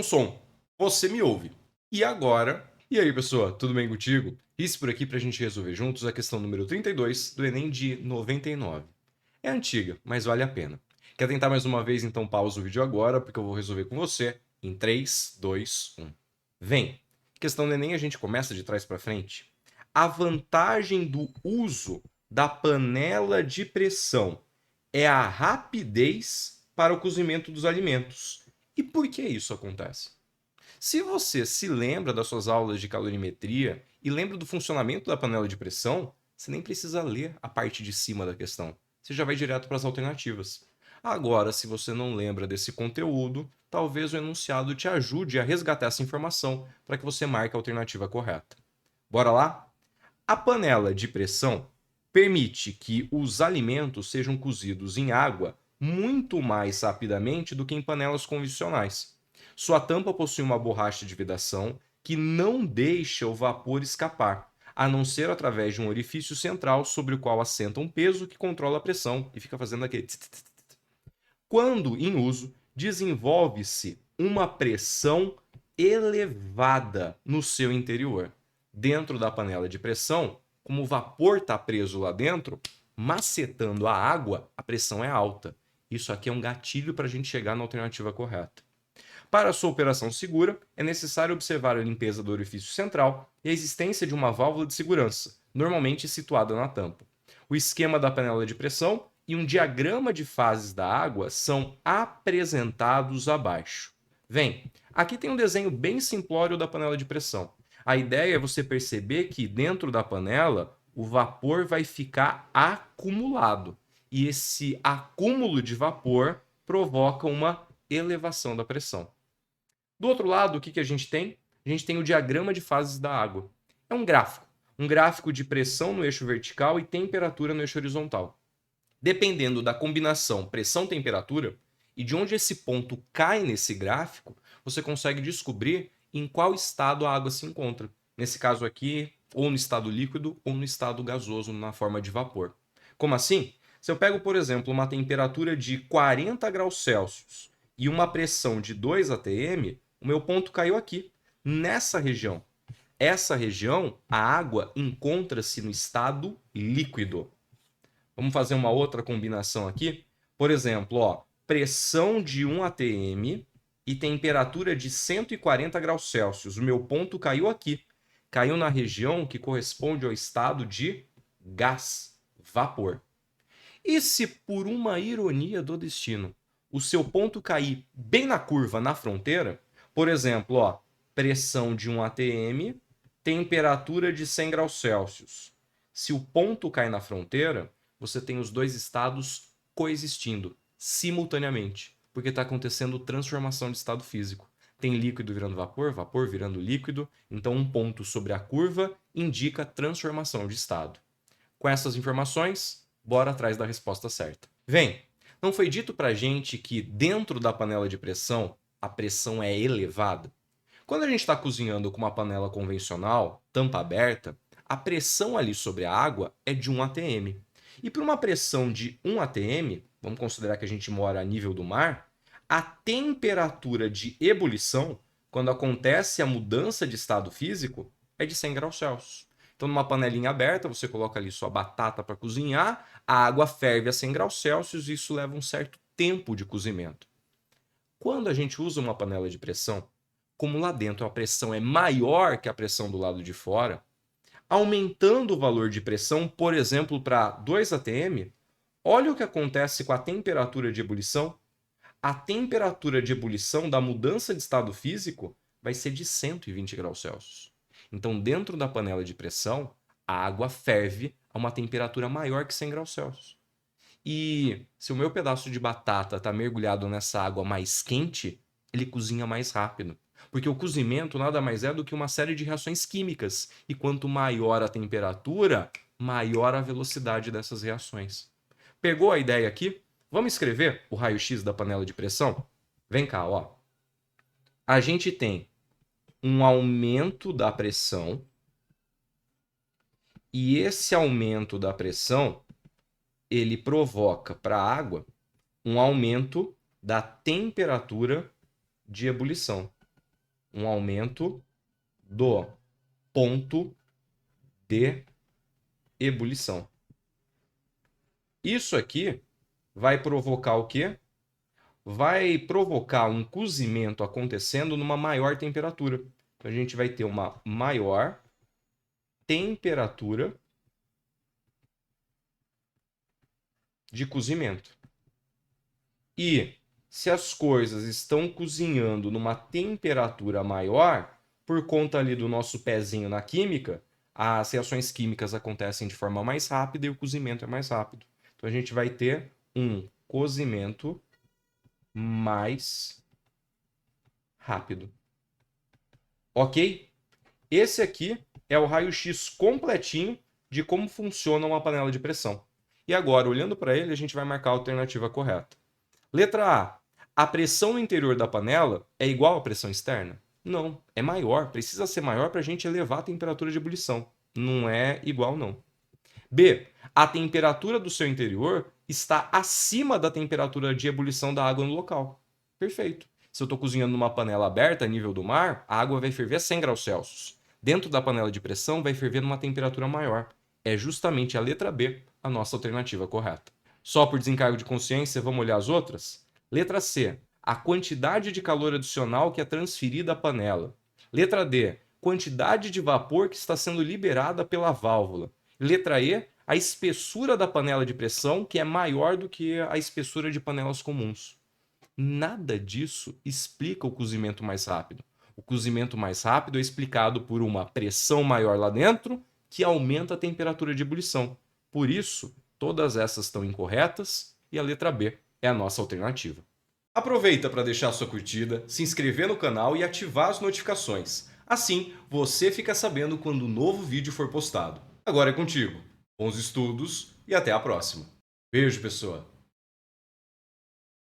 Som. Você me ouve. E agora? E aí, pessoa, tudo bem contigo? Isso por aqui para a gente resolver juntos a questão número 32 do Enem de 99. É antiga, mas vale a pena. Quer tentar mais uma vez? Então pausa o vídeo agora, porque eu vou resolver com você em 3, 2, 1. Vem! Questão do Enem a gente começa de trás para frente. A vantagem do uso da panela de pressão é a rapidez para o cozimento dos alimentos. E por que isso acontece? Se você se lembra das suas aulas de calorimetria e lembra do funcionamento da panela de pressão, você nem precisa ler a parte de cima da questão. Você já vai direto para as alternativas. Agora, se você não lembra desse conteúdo, talvez o enunciado te ajude a resgatar essa informação para que você marque a alternativa correta. Bora lá? A panela de pressão permite que os alimentos sejam cozidos em água muito mais rapidamente do que em panelas convencionais. Sua tampa possui uma borracha de vedação que não deixa o vapor escapar, a não ser através de um orifício central sobre o qual assenta um peso que controla a pressão e fica fazendo aquele tss, tss, tss. Quando em uso, desenvolve-se uma pressão elevada no seu interior. Dentro da panela de pressão, como o vapor está preso lá dentro, macetando a água, a pressão é alta. Isso aqui é um gatilho para a gente chegar na alternativa correta. Para sua operação segura, é necessário observar a limpeza do orifício central e a existência de uma válvula de segurança, normalmente situada na tampa. O esquema da panela de pressão e um diagrama de fases da água são apresentados abaixo. Vem, aqui tem um desenho bem simplório da panela de pressão. A ideia é você perceber que dentro da panela o vapor vai ficar acumulado. E esse acúmulo de vapor provoca uma elevação da pressão. Do outro lado, o que a gente tem? A gente tem o diagrama de fases da água. É um gráfico de pressão no eixo vertical e temperatura no eixo horizontal. Dependendo da combinação pressão-temperatura e de onde esse ponto cai nesse gráfico, você consegue descobrir em qual estado a água se encontra. Nesse caso aqui, ou no estado líquido ou no estado gasoso, na forma de vapor. Como assim? Se eu pego, por exemplo, uma temperatura de 40 graus Celsius e uma pressão de 2 atm, o meu ponto caiu aqui, nessa região. Essa região, a água encontra-se no estado líquido. Vamos fazer uma outra combinação aqui. Por exemplo, ó, pressão de 1 atm e temperatura de 140 graus Celsius. O meu ponto caiu aqui. Caiu na região que corresponde ao estado de gás, vapor. E se por uma ironia do destino, o seu ponto cair bem na curva, na fronteira, por exemplo, ó, pressão de 1 atm, temperatura de 100 graus Celsius. Se o ponto cai na fronteira, você tem os dois estados coexistindo simultaneamente, porque está acontecendo transformação de estado físico. Tem líquido virando vapor, vapor virando líquido, então um ponto sobre a curva indica transformação de estado. Com essas informações, bora atrás da resposta certa. Vem, não foi dito pra gente que dentro da panela de pressão a pressão é elevada? Quando a gente está cozinhando com uma panela convencional, tampa aberta, a pressão ali sobre a água é de 1 atm. E para uma pressão de 1 atm, vamos considerar que a gente mora a nível do mar, a temperatura de ebulição, quando acontece a mudança de estado físico, é de 100 graus Celsius. Então, numa panelinha aberta, você coloca ali sua batata para cozinhar, a água ferve a 100 graus Celsius e isso leva um certo tempo de cozimento. Quando a gente usa uma panela de pressão, como lá dentro a pressão é maior que a pressão do lado de fora, aumentando o valor de pressão, por exemplo, para 2 atm, olha o que acontece com a temperatura de ebulição. A temperatura de ebulição da mudança de estado físico vai ser de 120 graus Celsius. Então, dentro da panela de pressão, a água ferve a uma temperatura maior que 100 graus Celsius. E se o meu pedaço de batata está mergulhado nessa água mais quente, ele cozinha mais rápido. Porque o cozimento nada mais é do que uma série de reações químicas. E quanto maior a temperatura, maior a velocidade dessas reações. Pegou a ideia aqui? Vamos escrever o raio-x da panela de pressão? Vem cá, ó. A gente tem um aumento da pressão. E esse aumento da pressão, ele provoca para a água um aumento da temperatura de ebulição. Um aumento do ponto de ebulição. Isso aqui vai provocar o quê? Vai provocar um cozimento acontecendo numa maior temperatura. Então, a gente vai ter uma maior temperatura de cozimento. E se as coisas estão cozinhando numa temperatura maior, por conta ali do nosso pezinho na química, as reações químicas acontecem de forma mais rápida e o cozimento é mais rápido. Então a gente vai ter um cozimento mais rápido. Ok? Esse aqui é o raio-x completinho de como funciona uma panela de pressão. E agora, olhando para ele, a gente vai marcar a alternativa correta. Letra A. A pressão no interior da panela é igual à pressão externa? Não, é maior. Precisa ser maior para a gente elevar a temperatura de ebulição. Não é igual, não. B. A temperatura do seu interior está acima da temperatura de ebulição da água no local. Perfeito. Se eu estou cozinhando numa panela aberta, a nível do mar, a água vai ferver a 100 graus Celsius. Dentro da panela de pressão, vai ferver numa temperatura maior. É justamente a letra B a nossa alternativa correta. Só por desencargo de consciência, vamos olhar as outras? Letra C. A quantidade de calor adicional que é transferida à panela. Letra D. Quantidade de vapor que está sendo liberada pela válvula. Letra E. A espessura da panela de pressão, que é maior do que a espessura de panelas comuns. Nada disso explica o cozimento mais rápido. O cozimento mais rápido é explicado por uma pressão maior lá dentro, que aumenta a temperatura de ebulição. Por isso, todas essas estão incorretas e a letra B é a nossa alternativa. Aproveita para deixar sua curtida, se inscrever no canal e ativar as notificações. Assim, você fica sabendo quando um novo vídeo for postado. Agora é contigo. Bons estudos e até a próxima. Beijo, pessoa!